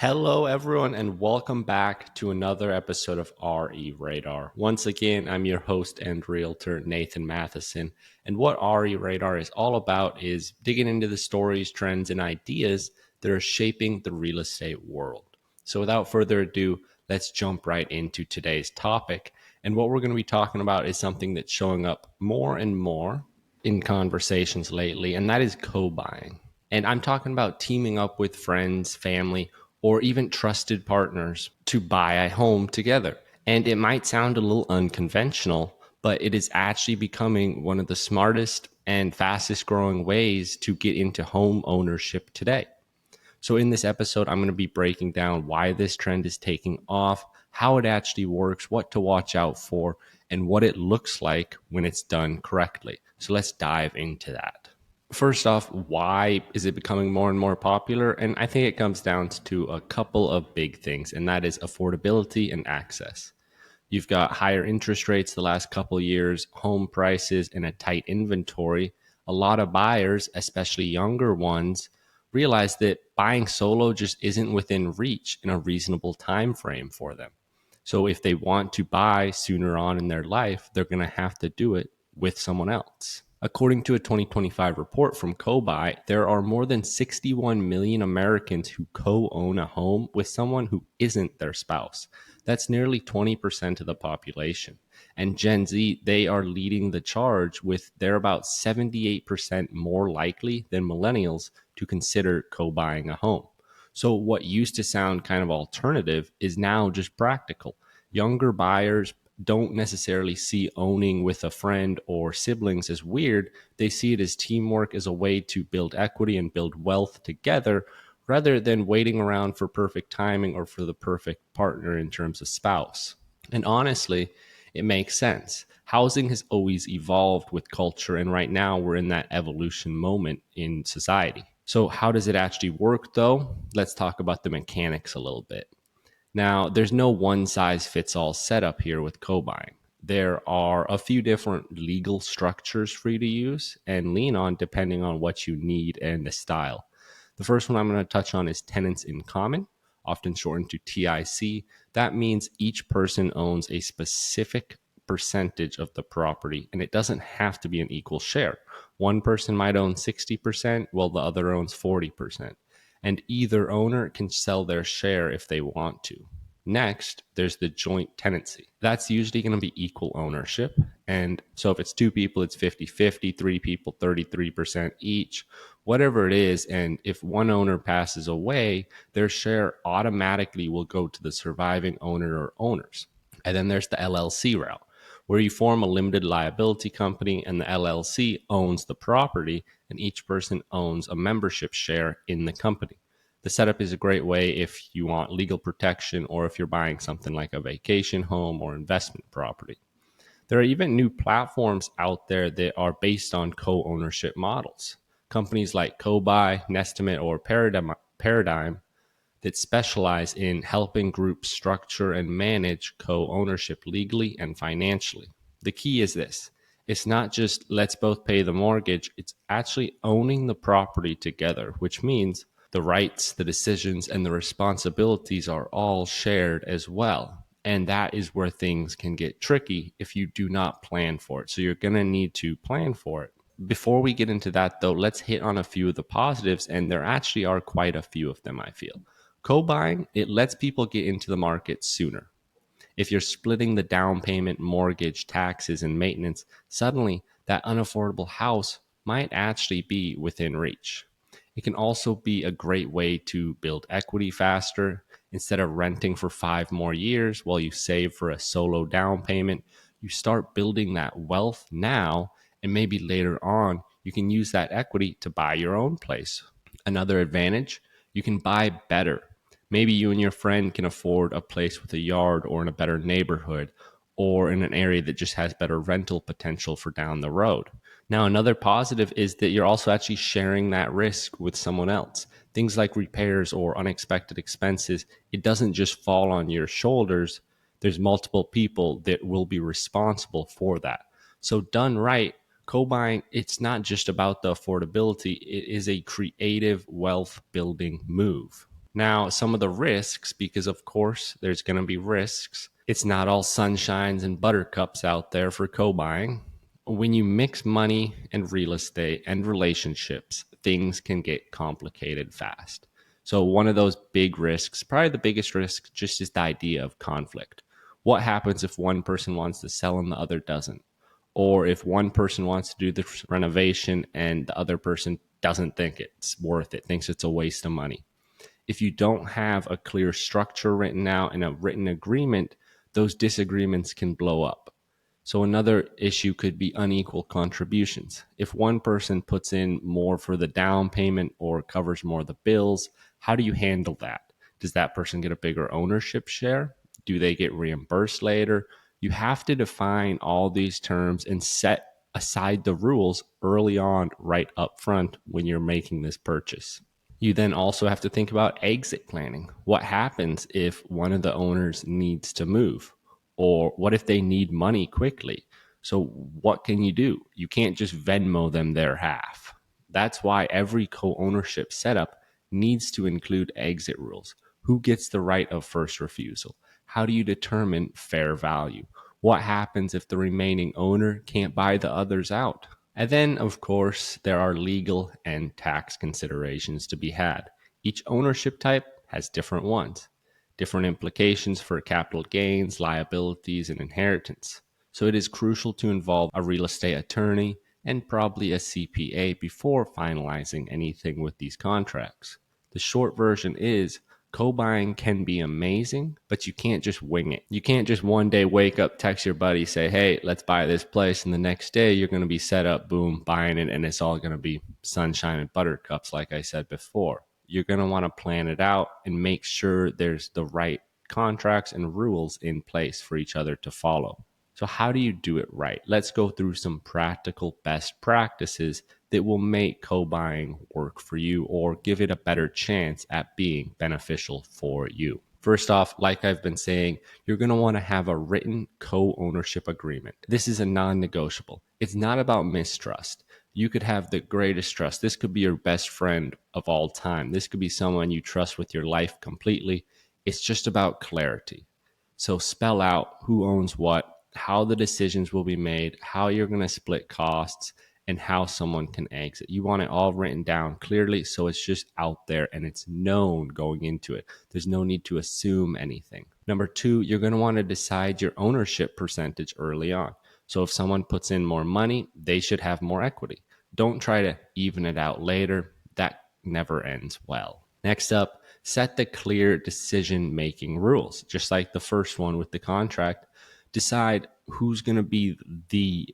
Hello, everyone, and welcome back to another episode of RE Radar. Once again, I'm your host and realtor, Nathan Mathisen. And what RE Radar is all about is digging into the stories, trends, and ideas that are shaping the real estate world. So, without further ado, let's jump right into today's topic. And what we're going to be talking about is something that's showing up more and more in conversations lately, and that is co buying. And I'm talking about teaming up with friends, family, or even trusted partners to buy a home together. And it might sound a little unconventional, but it is actually becoming one of the smartest and fastest growing ways to get into home ownership today. So, in this episode, I'm going to be breaking down why this trend is taking off, how it actually works, what to watch out for, and what it looks like when it's done correctly. So, let's dive into that. First off, why is it becoming more and more popular? And I think it comes down to a couple of big things, and that is affordability and access. You've got higher interest rates the last couple of years, home prices, and a tight inventory. A lot of buyers, especially younger ones, realize that buying solo just isn't within reach in a reasonable time frame for them. So if they want to buy sooner on in their life, they're going to have to do it with someone else. According to a 2025 report from CoBuy, there are more than 61 million Americans who co-own a home with someone who isn't their spouse. That's nearly 20% of the population. And Gen Z, they are leading the charge with they're about 78% more likely than millennials to consider co-buying a home. So what used to sound kind of alternative is now just practical. Younger buyers don't necessarily see owning with a friend or siblings as weird. They see it as teamwork, as a way to build equity and build wealth together rather than waiting around for perfect timing or for the perfect partner in terms of spouse. And honestly, it makes sense. Housing has always evolved with culture, and right now we're in that evolution moment in society. So, how does it actually work though? Let's talk about the mechanics a little bit. Now, there's no one size fits all setup here with co-buying. There are a few different legal structures for you to use and lean on depending on what you need and the style. The first one I'm going to touch on is tenants in common, often shortened to TIC. That means each person owns a specific percentage of the property, and it doesn't have to be an equal share. One person might own 60%, while the other owns 40%, and either owner can sell their share if they want to. Next, there's the joint tenancy. That's usually going to be equal ownership. And so if it's two people, it's 50-50, three people, 33% each, whatever it is. And if one owner passes away, their share automatically will go to the surviving owner or owners. And then there's the LLC route, where you form a limited liability company and the LLC owns the property and each person owns a membership share in the company. The setup is a great way if you want legal protection or if you're buying something like a vacation home or investment property. There are even new platforms out there that are based on co-ownership models. Companies like CoBuy, Nestimate, or Paradigm that specialize in helping groups structure and manage co-ownership legally and financially. The key is this. It's not just let's both pay the mortgage, it's actually owning the property together, which means the rights, the decisions, and the responsibilities are all shared as well. And that is where things can get tricky if you do not plan for it. So you're going to need to plan for it. Before we get into that, though, let's hit on a few of the positives, and there actually are quite a few of them, I feel. Co-buying, it lets people get into the market sooner. If you're splitting the down payment, mortgage, taxes, and maintenance, suddenly that unaffordable house might actually be within reach. It can also be a great way to build equity faster. Instead of renting for 5 more years while you save for a solo down payment, you start building that wealth now, and maybe later on, you can use that equity to buy your own place. Another advantage, you can buy better. Maybe you and your friend can afford a place with a yard or in a better neighborhood or in an area that just has better rental potential for down the road. Now, another positive is that you're also actually sharing that risk with someone else. Things like repairs or unexpected expenses, it doesn't just fall on your shoulders. There's multiple people that will be responsible for that. So done right, co-buying, it's not just about the affordability, it is a creative wealth building move. Now, some of the risks, because of course there's going to be risks, it's not all sunshines and buttercups out there for co buying. When you mix money and real estate and relationships, things can get complicated fast. So, one of those big risks, probably the biggest risk, just is the idea of conflict. What happens if one person wants to sell and the other doesn't? Or if one person wants to do the renovation and the other person doesn't think it's worth it, thinks it's a waste of money. If you don't have a clear structure written out and a written agreement, those disagreements can blow up. So another issue could be unequal contributions. If one person puts in more for the down payment or covers more of the bills, how do you handle that? Does that person get a bigger ownership share? Do they get reimbursed later? You have to define all these terms and set aside the rules early on, right up front when you're making this purchase. You then also have to think about exit planning. What happens if one of the owners needs to move? Or what if they need money quickly? So, what can you do? You can't just Venmo them their half. That's why every co ownership setup needs to include exit rules. Who gets the right of first refusal? How do you determine fair value? What happens if the remaining owner can't buy the others out? And then, of course, there are legal and tax considerations to be had. Each ownership type has different ones, different implications for capital gains, liabilities, and inheritance. So it is crucial to involve a real estate attorney and probably a CPA before finalizing anything with these contracts. The short version is co-buying can be amazing, but you can't just wing it. You can't just one day wake up, text your buddy, say, hey, let's buy this place. And the next day you're going to be set up, boom, buying it. And it's all going to be sunshine and buttercups, like I said before. You're going to want to plan it out and make sure there's the right contracts and rules in place for each other to follow. So, how do you do it right? Let's go through some practical best practices that will make co buying work for you or give it a better chance at being beneficial for you. First off, like I've been saying, you're going to want to have a written co ownership agreement. This is a non negotiable. It's not about mistrust. You could have the greatest trust. This could be your best friend of all time. This could be someone you trust with your life completely. It's just about clarity. So spell out who owns what, how the decisions will be made, how you're going to split costs, and how someone can exit. You want it all written down clearly so it's just out there and it's known going into it. There's no need to assume anything. Number two, you're going to want to decide your ownership percentage early on. So if someone puts in more money, they should have more equity. Don't try to even it out later. That never ends well. Next up, set the clear decision making rules. Just like the first one with the contract, decide who's going to be the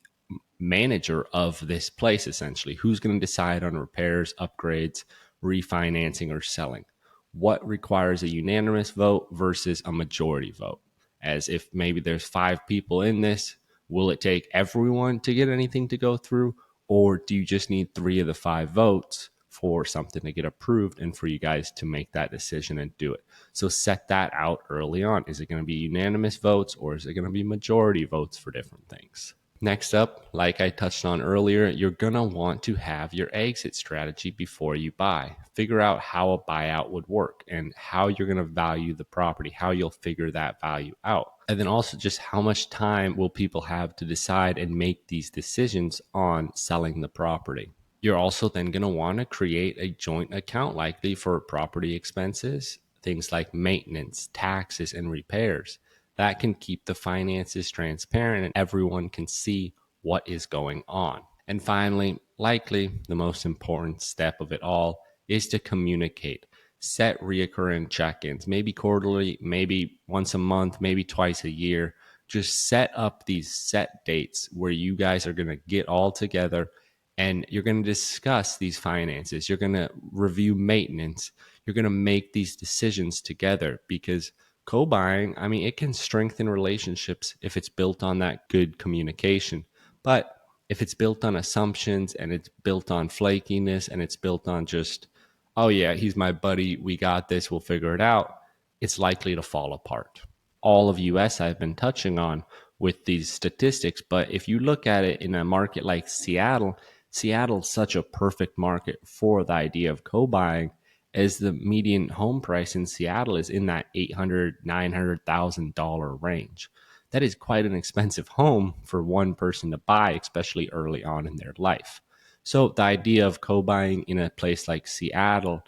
manager of this place, essentially. Who's going to decide on repairs, upgrades, refinancing, or selling? What requires a unanimous vote versus a majority vote? As if maybe there's 5 people in this, will it take everyone to get anything to go through? Or do you just need 3 of the 5 votes for something to get approved and for you guys to make that decision and do it? So set that out early on. Is it going to be unanimous votes or is it going to be majority votes for different things? Next up, like I touched on earlier, you're going to want to have your exit strategy before you buy. Figure out how a buyout would work and how you're going to value the property, how you'll figure that value out. And then also just how much time will people have to decide and make these decisions on selling the property. You're also then going to want to create a joint account, likely for property expenses, things like maintenance, taxes, and repairs. That can keep the finances transparent and everyone can see what is going on. And finally, likely the most important step of it all is to communicate. Set reoccurring check-ins, maybe quarterly, maybe once a month, maybe twice a year. Just set up these set dates where you guys are going to get all together and you're going to discuss these finances. You're going to review maintenance. You're going to make these decisions together because co-buying, I mean, it can strengthen relationships if it's built on that good communication. But if it's built on assumptions and it's built on flakiness and it's built on just, oh yeah, he's my buddy, we got this, we'll figure it out, it's likely to fall apart. All of US I've been touching on with these statistics, but if you look at it in a market like Seattle's such a perfect market for the idea of co-buying, as the median home price in Seattle is in that $800,000-$900,000 range. That is quite an expensive home for one person to buy, especially early on in their life. So the idea of co-buying in a place like Seattle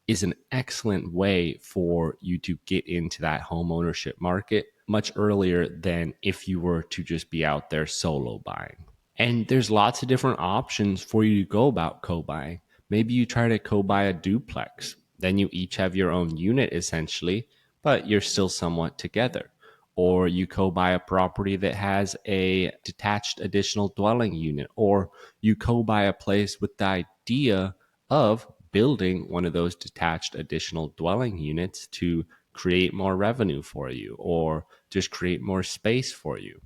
is an excellent way for you to get into that home ownership market much earlier than if you were to just be out there solo buying. And there's lots of different options for you to go about co-buying. Maybe you try to co-buy a duplex. Then you each have your own unit essentially, but you're still somewhat together. Or you co-buy a property that has a detached additional dwelling unit, or you co-buy a place with the idea of building one of those detached additional dwelling units to create more revenue for you or just create more space for you.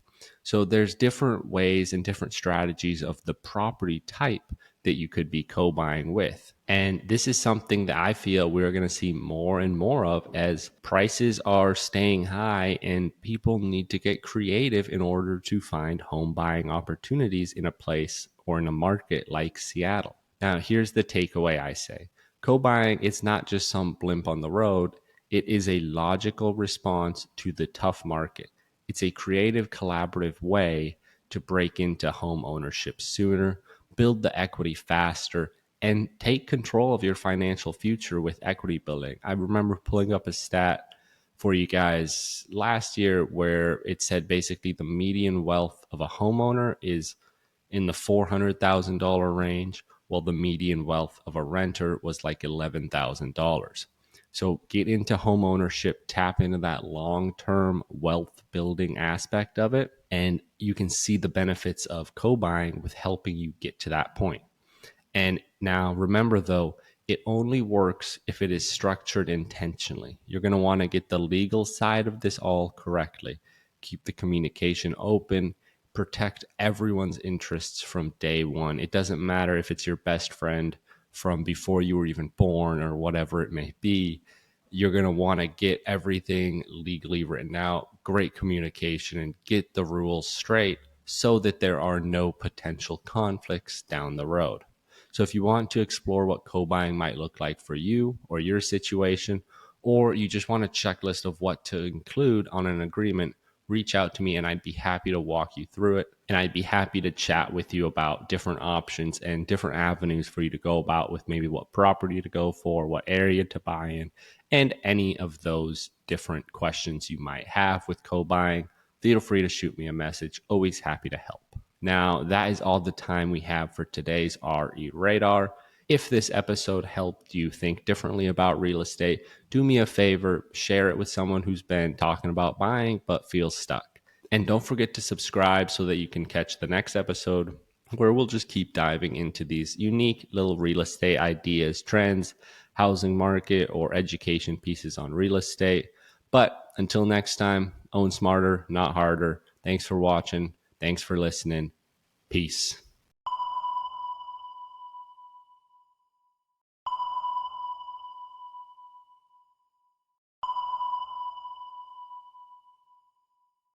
So there's different ways and different strategies of the property type that you could be co-buying with. And this is something that I feel we're going to see more and more of as prices are staying high and people need to get creative in order to find home buying opportunities in a place or in a market like Seattle. Now, here's the takeaway I say. Co-buying, it's not just some blimp on the road. It is a logical response to the tough market. It's a creative, collaborative way to break into home ownership sooner, build the equity faster, and take control of your financial future with equity building. I remember pulling up a stat for you guys last year where it said basically the median wealth of a homeowner is in the $400,000 range, while the median wealth of a renter was like $11,000. So get into home ownership, tap into that long-term wealth building aspect of it, and you can see the benefits of co-buying with helping you get to that point. And now remember though, it only works if it is structured intentionally. You're going to want to get the legal side of this all correctly. Keep the communication open, protect everyone's interests from day one. It doesn't matter if it's your best friend from before you were even born or whatever it may be. You're going to want to get everything legally written out, great communication, and get the rules straight so that there are no potential conflicts down the road. So if you want to explore what co-buying might look like for you or your situation, or you just want a checklist of what to include on an agreement, reach out to me and I'd be happy to walk you through it. And I'd be happy to chat with you about different options and different avenues for you to go about with maybe what property to go for, what area to buy in, and any of those different questions you might have with co-buying. Feel free to shoot me a message. Always happy to help. Now, that is all the time we have for today's RE Radar. If this episode helped you think differently about real estate, do me a favor, share it with someone who's been talking about buying but feels stuck. And don't forget to subscribe so that you can catch the next episode where we'll just keep diving into these unique little real estate ideas, trends, housing market, or education pieces on real estate. But until next time, own smarter, not harder. Thanks for watching. Thanks for listening. Peace.